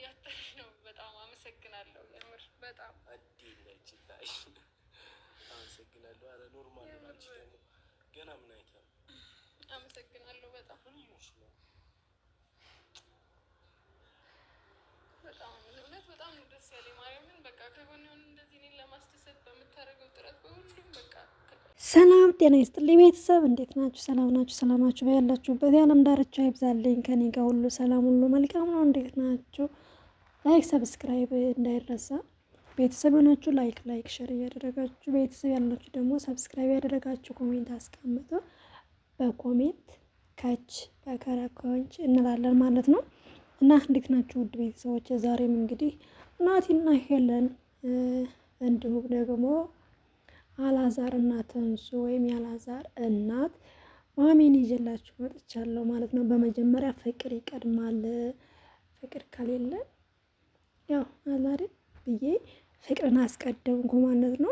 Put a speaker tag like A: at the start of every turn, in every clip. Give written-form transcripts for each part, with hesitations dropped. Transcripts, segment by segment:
A: እያጠረኝ ነው። በጣም አመሰግናለሁ። የምር በጣም
B: አዲነች ላይ አመሰግናለሁ። አረ ኖርማል ነው። አንቺ ደግሞ ገና ምን አይተህ?
A: አመሰግናለሁ በጣም ነው። በጣም እውነት በጣም ነው ደስ ያለኝ። ማርያምን በቃ ከጎን ሆነ እንደዚህ እኔን ለማስደሰት በምታደርገው ጥረት በሁሉም በቃ
C: ሰላም ጤና ይስጥልኝ ቤተሰብ፣ እንዴት ናችሁ? ሰላም ናችሁ? ሰላማችሁ ያላችሁበት የዓለም ዳርቻ ይብዛልኝ። ከኔ ጋር ሁሉ ሰላም ሁሉ መልካም ነው። እንዴት ናችሁ? ላይክ ሰብስክራይብ እንዳይረሳ። ቤተሰብ የሆናችሁ ላይክ ሼር እያደረጋችሁ፣ ቤተሰብ ያላችሁ ደግሞ ሰብስክራይብ ያደረጋችሁ ኮሜንት አስቀምጡ። በኮሜንት ከች በከረኮንች እንላለን ማለት ነው። እና እንዴት ናችሁ ውድ ቤተሰቦች? ዛሬም እንግዲህ ናቲና ሄለን እንዲሁም ደግሞ አላዛር እና ተንሱ ወይም የአላዛር እናት ማሚን ይዤላችሁ መጥቻለሁ ማለት ነው። በመጀመሪያ ፍቅር ይቀድማል፣ ፍቅር ከሌለ ያው አላሪ ብዬ ፍቅርን አስቀደምኩ ማለት ነው።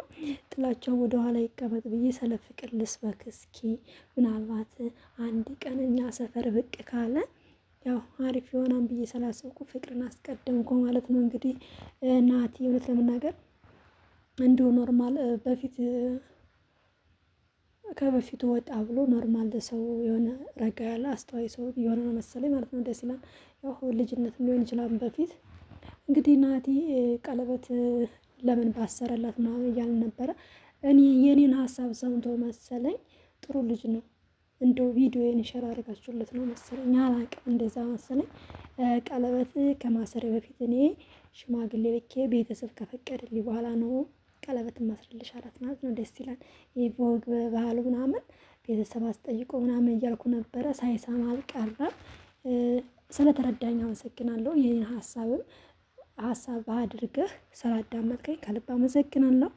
C: ጥላቸው ወደ ኋላ ይቀመጥ ብዬ ስለ ፍቅር ልስበክ እስኪ። ምናልባት አንድ ቀን እኛ ሰፈር ብቅ ካለ ያው አሪፍ ይሆናል ብዬ ስላሰብኩ ፍቅርን አስቀደምኩ ማለት ነው። እንግዲህ ናቲ እውነት ለመናገር እንዲሁ ኖርማል በፊት ከበፊቱ ወጣ ብሎ ኖርማል ሰው የሆነ ረጋ ያለ አስተዋይ ሰው የሆነ ነው መሰለኝ ማለት ነው። ደስ ይላል። ያው ልጅነት ሊሆን ይችላል በፊት እንግዲህ ናቲ ቀለበት ለምን ባሰረላት ምናምን እያልን ነበረ። እኔ የኔን ሀሳብ ሰምቶ መሰለኝ ጥሩ ልጅ ነው። እንደው ቪዲዮዬን ሼር አድርጋችሁለት ነው መሰለኝ፣ አላውቅም፣ እንደዛ መሰለኝ። ቀለበት ከማሰሬ በፊት እኔ ሽማግሌ ልኬ ቤተሰብ ከፈቀደልኝ በኋላ ነው ቀለበት ማስረልሽ አላት ማለት ነው። ደስ ይላል። ይህ በወግ በባህሉ ምናምን ቤተሰብ አስጠይቆ ምናምን እያልኩ ነበረ፣ ሳይሰማ አልቀረም። ስለተረዳኝ አመሰግናለሁ። ይህን ሀሳብ አድርገህ ስላዳመጥከኝ ከልብ አመሰግናለሁ።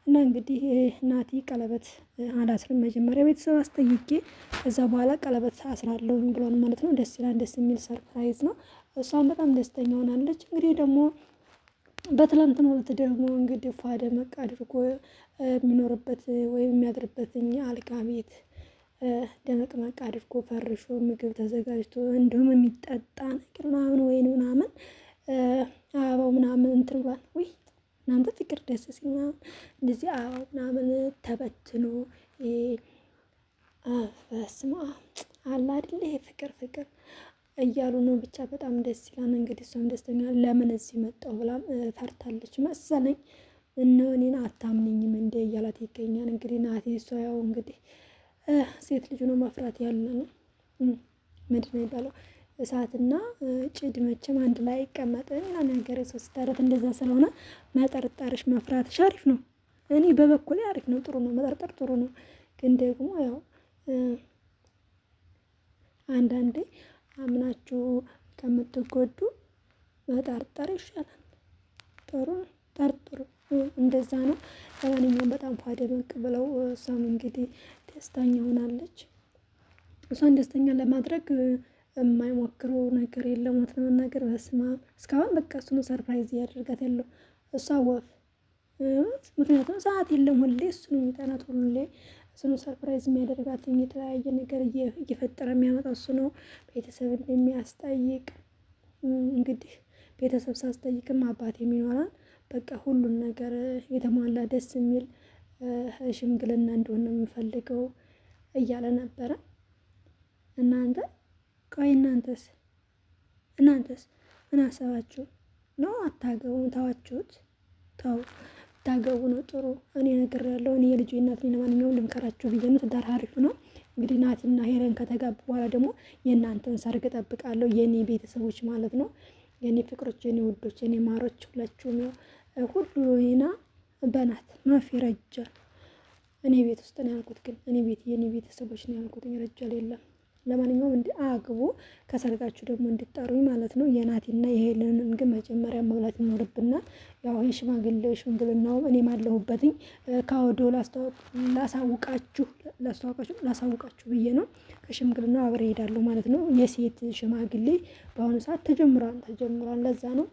C: እና እንግዲህ ናቲ ቀለበት አላስርም መጀመሪያ ቤተሰብ አስጠይቄ ከዛ በኋላ ቀለበት አስራለሁኝ ብሏል ማለት ነው። ደስ ይላል። ደስ የሚል ሰርፕራይዝ ነው። እሷም በጣም ደስተኛ ሆናለች። እንግዲህ ደግሞ በትላንትናው ዕለት ደግሞ እንግዲህ ፏ ደመቅ አድርጎ የሚኖርበት ወይም የሚያድርበትኝ አልጋ ቤት ደመቅመቅ አድርጎ ፈርሾ ምግብ ተዘጋጅቶ እንዲሁም የሚጠጣ ነገር ምናምን ወይን ምናምን አበባው ምናምን እንትን ብሏል። ውይ እናንተ ፍቅር ደስ ሲል ምናምን እንደዚህ አበባው ምናምን ተበትኖ በስመ አብ አለ አይደል ይሄ ፍቅር እያሉ ነው። ብቻ በጣም ደስ ይላል። እንግዲህ እሷም ደስተኛ ለምን እዚህ መጣሁ ብላም ፈርታለች መሰለኝ። እኔን አታምንኝም እንደ እያላት ይገኛል። እንግዲህ ናቲ እሷ ያው እንግዲህ ሴት ልጅ ነው መፍራት ያለ ነው። ምንድን ነው የሚባለው? እሳትና ጭድ መቼም አንድ ላይ አይቀመጥም። ያ ነገር ሶስት ተረት እንደዛ ስለሆነ መጠርጠርሽ መፍራትሽ አሪፍ ነው። እኔ በበኩሌ አሪፍ ነው፣ ጥሩ ነው፣ መጠርጠር ጥሩ ነው። ግን ደግሞ ያው አንዳንዴ አምናችሁ ከምትጎዱ መጠርጠር ይሻላል። ጥሩ ጠርጥሩ፣ እንደዛ ነው። ለማንኛውም በጣም ፏደመቅ ብለው እሷም እንግዲህ ደስተኛ ሆናለች። እሷን ደስተኛ ለማድረግ የማይሞክረው ነገር የለም። እውነት ለመናገር በስመ አብ እስካሁን በቃ እሱን ሰርፕራይዝ እያደረጋት ያለው እሷ ወፍ። ምክንያቱም ሰዓት የለም፣ ሁሌ እሱን የሚጠናት ሁሌ እሱን ሰርፕራይዝ የሚያደርጋት የተለያየ ነገር እየፈጠረ የሚያመጣው እሱ ነው። ቤተሰብ እንደሚያስጠይቅ እንግዲህ ቤተሰብ ሳስጠይቅም አባት የሚኖራል በቃ ሁሉን ነገር የተሟላ ደስ የሚል ሽምግልና እንደሆነ ነው የምፈልገው እያለ ነበረ። እናንተ ቆይ እናንተስ ምን አሰባችሁ ነው? አታገቡም? ተዋችሁት? ተው ታገቡ ነው ጥሩ። እኔ ነገር ያለው እኔ የልጁ እናት ነኝ። ለማንኛውም ልምከራችሁ ብዬ ነው። ትዳር አሪፍ ነው። እንግዲህ ናቲና ሄለን ከተጋቡ በኋላ ደግሞ የእናንተን ሰርግ እጠብቃለሁ። የኔ ቤተሰቦች ማለት ነው። የኔ ፍቅሮች፣ የኔ ውዶች፣ የኔ ማሮች ሁላችሁም ያው ሁሉ ይና በናት ማፍ ይረጃል። እኔ ቤት ውስጥ ነው ያልኩት፣ ግን የኔ ቤተሰቦች ነው ያልኩት። ይረጃል የለም። ለማንኛውም አግቡ። ከሰርጋችሁ ደግሞ እንድጠሩኝ ማለት ነው። የናቲና የሄለንን ግን መጀመሪያ መብላት ይኖርብናል። ያው ሽምግልናው እኔም አለሁበትኝ ከወዲሁ ላሳውቃችሁ ብዬ ነው። ከሽምግልናው አብሬ እሄዳለሁ ማለት ነው። የሴት ሽማግሌ በአሁኑ ሰዓት ተጀምሯል። ለዛ ነው።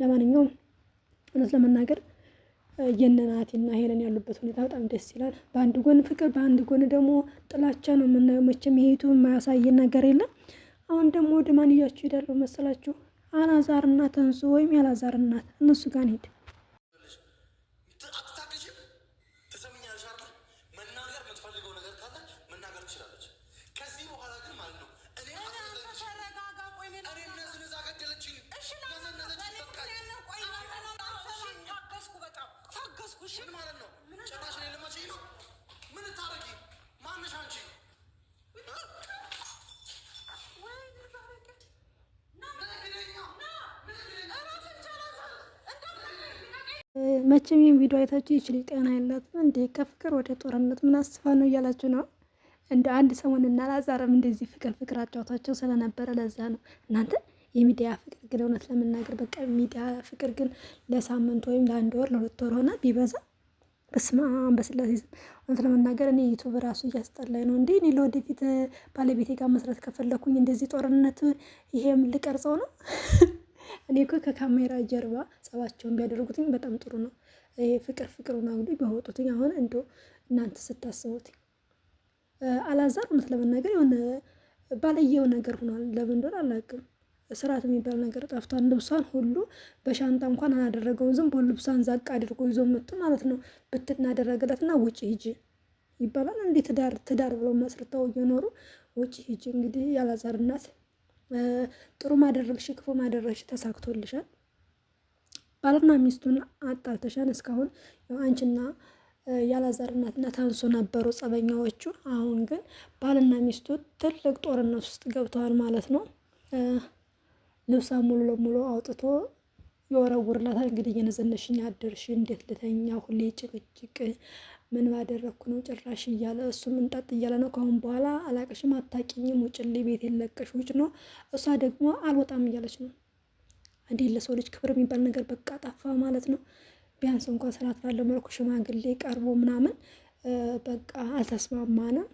C: ለማንኛውም እውነት ለመናገር የነናቲና ሄለን ያሉበት ሁኔታ በጣም ደስ ይላል። በአንድ ጎን ፍቅር፣ በአንድ ጎን ደግሞ ጥላቻ ነው የምናየው። መቼም ይሄቱ የማያሳየን ነገር የለም። አሁን ደግሞ ወደ ማን እያችሁ ሄዳለሁ መሰላችሁ? አላዛር እና ተንሱ ወይም ያላዛር እናት እነሱ ጋር ሄድ። መቼም ይህን ቪዲዮ አይታችሁ ይችል ጤና ያላትም እንዴ ከፍቅር ወደ ጦርነት ምን አስፋ ነው እያላችሁ ነው። እንደ አንድ ሰሞን እና አላዛርም እንደዚህ ፍቅር አጫውታቸው ስለነበረ ለዛ ነው እናንተ የሚዲያ ፍቅር ግን እውነት ለመናገር በቃ ሚዲያ ፍቅር ግን ለሳምንት ወይም ለአንድ ወር ለሁለት ወር ሆነ ቢበዛ በስመ አብ በስላሴ እውነት ለመናገር እኔ ዩቱብ ራሱ እያስጠላኝ ነው። እንዴ እኔ ለወደፊት ባለቤቴ ጋር መስራት ከፈለኩኝ እንደዚህ ጦርነት ይሄም ልቀርጸው ነው። እኔ እኮ ከካሜራ ጀርባ ጸባቸውን ቢያደርጉትኝ በጣም ጥሩ ነው። ይሄ ፍቅሩን አጉዲ ቢያወጡትኝ አሁን እንደው እናንተ ስታስቡት አላዛር እውነት ለመናገር የሆነ ባለየው ነገር ሆኗል። ለምን እንደሆነ አላውቅም። ስርዓት የሚባል ነገር ጠፍቷል። ልብሷን ሁሉ በሻንጣ እንኳን አላደረገውም። ዝም ብሎ ልብሷን ዛቅ አድርጎ ይዞ መጥቶ ማለት ነው ብትናደረገለትና ውጪ ሂጂ ይባላል። እንዴ ትዳር ብለው መስርተው እየኖሩ ውጪ ሂጂ። እንግዲህ ያላዛር እናት ጥሩ ማደረግሽ ክፉ ማደረግሽ ተሳክቶልሻል። ባልና ሚስቱን አጣልተሻል። እስካሁን አንቺና ያላዛር እናትና ታንሱ ነበሩ ጸበኛዎቹ። አሁን ግን ባልና ሚስቱ ትልቅ ጦርነት ውስጥ ገብተዋል ማለት ነው። ልብሳ ሙሉ ለሙሉ አውጥቶ የወረውርላታል። እንግዲህ እየነዘነሽኝ አደርሽ፣ እንዴት ልተኛ፣ ሁሌ ጭቅጭቅ፣ ምን ባደረግኩ ነው ጭራሽ እያለ እሱም እንጠጥ እያለ ነው። ከአሁን በኋላ አላቅሽም፣ አታቂኝም፣ ውጭልኝ፣ ቤት የለቀሽ ውጭ ነው። እሷ ደግሞ አልወጣም እያለች ነው። እንዴ ለሰው ልጅ ክብር የሚባል ነገር በቃ ጠፋ ማለት ነው። ቢያንስ እንኳን ስርዓት ባለው መልኩ ሽማግሌ ቀርቦ ምናምን በቃ አልተስማማንም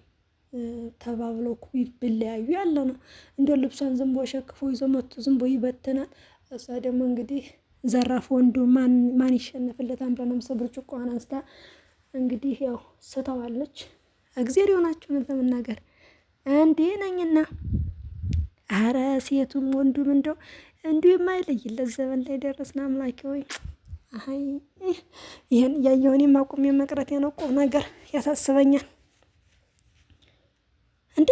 C: ተባብለው ቢለያዩ ያለ ነው። እንደው ልብሷን ዝም ብሎ ሸክፎ ይዞ መጥቶ ዝም ብሎ ይበትናል። እሷ ደግሞ እንግዲህ ዘራፍ ወንዱ ማን ይሸነፍለታል ብላ ነው ብርጭቆዋን አንስታ እንግዲህ ያው ስተዋለች። እግዜር የሆናችሁ ነው ለመናገር እንዴ ነኝና አረ ሴቱም ወንዱም እንደው እንዲሁ የማይለይለት ዘመን ላይ ደረስን። አምላኬ ወይ አይ ይሄን ያየውን ማቆም የመቅረት ነው ቁም ነገር ያሳስበኛል። እንዴ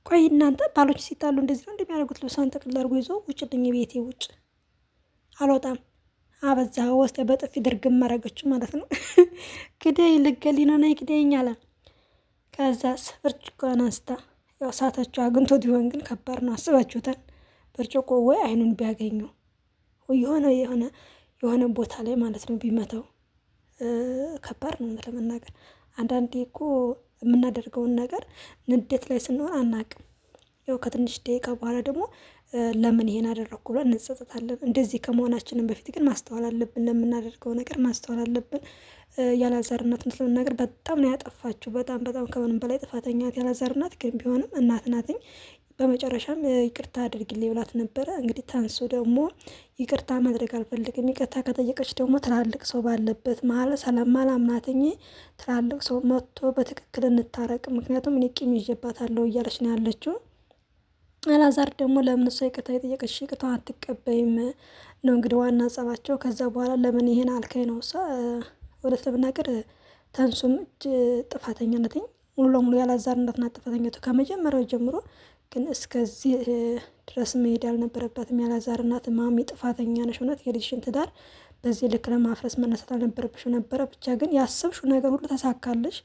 C: ቆይ እናንተ ባሎች ሲጣሉ እንደዚህ ነው እንደሚያደርጉት? ልብሷን ጠቅልል አድርጎ ይዞ ውጭልኝ፣ ቤቴ ውጭ አልወጣም፣ አበዛ ወስደ በጥፊ ድርግም ማረገችው ማለት ነው። ግደይ ልገሊ ነው ናይ ግደይኝ አለ። ከዛስ ብርጭቆን አንስታ ያው ሳታቸው አግኝቶት ቢሆን ግን ከባድ ነው። አስባችሁታል? ብርጭቆ ወይ አይኑን ቢያገኘው ወይ የሆነ ቦታ ላይ ማለት ነው ቢመታው ከባድ ነው ለመናገር። አንዳንዴ እኮ የምናደርገውን ነገር ንዴት ላይ ስንሆን አናቅም። ያው ከትንሽ ደቂቃ በኋላ ደግሞ ለምን ይሄን አደረኩ ብለን እንጸጸታለን። እንደዚህ ከመሆናችንን በፊት ግን ማስተዋል አለብን። ለምናደርገው ነገር ማስተዋል አለብን። ያላዛር እናት ለመናገር በጣም ነው ያጠፋችሁ። በጣም ከምንም በላይ ጥፋተኛ ያላዛር እናት ግን ቢሆንም እናት ናትኝ። በመጨረሻም ይቅርታ አድርግልኝ ብላት ነበረ። እንግዲህ ታንሱ ደግሞ ይቅርታ ማድረግ አልፈልግም፣ ይቅርታ ከጠየቀች ደግሞ ትላልቅ ሰው ባለበት መሀል ሰላም አላምናትኝ፣ ትላልቅ ሰው መጥቶ በትክክል እንታረቅ፣ ምክንያቱም እኔ ቂም ይዤባታለሁ እያለች ነው ያለችው። አላዛር ደግሞ ለምን እሷ ይቅርታ የጠየቀች ይቅርታ አትቀበይም ነው እንግዲህ ዋና ጸባቸው። ከዛ በኋላ ለምን ይሄን አልከኝ ነው እሷ። እውነት ለመናገር ታንሱም ጥፋተኛነትኝ ሙሉ ለሙሉ ያላዛር እናት ናት ጥፋተኛቱ ከመጀመሪያው ጀምሮ። ግን እስከዚህ ድረስ መሄድ ያልነበረባትም ያላዛር እናት ማሚ ጥፋተኛ ነሽ፣ እውነት የልጅሽን ትዳር በዚህ ልክ ለማፍረስ መነሳት አልነበረብሽም ነበረ። ብቻ ግን ያሰብሽው ነገር ሁሉ ተሳካለሽ።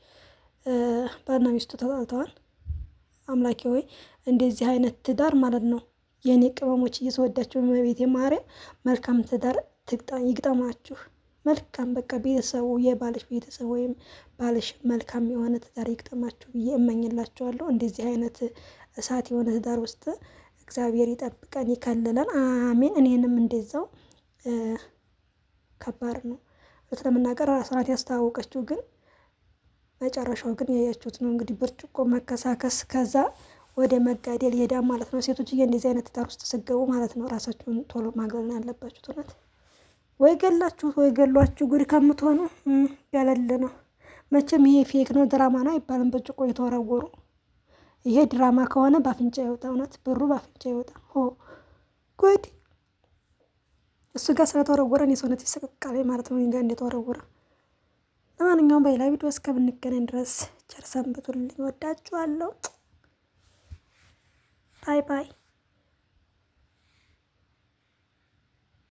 C: ባልና ሚስቱ ተጣልተዋል። አምላኬ ወይ እንደዚህ አይነት ትዳር ማለት ነው የኔ ቅመሞች እየተወዳቸው በቤቴ ማርያም መልካም ትዳር ይግጠማችሁ። መልካም በቃ ቤተሰቡ የባልሽ ቤተሰብ ወይም ባልሽ መልካም የሆነ ትዳር ይግጠማችሁ ብዬ እመኝላችኋለሁ። እንደዚህ አይነት እሳት የሆነ ትዳር ውስጥ እግዚአብሔር ይጠብቀን ይከልለን፣ አሜን። እኔንም እንደዛው። ከባድ ነው ለመናገር ራሷ ናት ያስተዋወቀችው፣ ግን መጨረሻው ግን ያያችሁት ነው እንግዲህ ብርጭቆ መከሳከስ፣ ከዛ ወደ መጋደል ሄዳ ማለት ነው። ሴቶች እንደዚህ አይነት ትዳር ውስጥ ስገቡ ማለት ነው ራሳችሁን ቶሎ ማግለል ያለባችሁት። እውነት ወይ ገላችሁ ወይ ገሏችሁ ጉድ ከምትሆኑ ያለለ ነው። መቼም ይሄ ፌክ ነው ድራማ ነው አይባልም። ብርጭቆ የተወረወሩ ይሄ ድራማ ከሆነ በአፍንጫ ይወጣ፣ እውነት ብሩ በአፍንጫ ይወጣ። ጉድ! እሱ ጋር ስለተወረወረ እኔ ሰውነት ይሰቀቃል ማለት ነው፣ እኔ ጋር እንደተወረወረ። ለማንኛውም በሌላ ቪዲዮ እስከምንገናኝ ድረስ ቸር ሰንብቱልኝ። ወዳችኋለሁ። ባይ ባይ።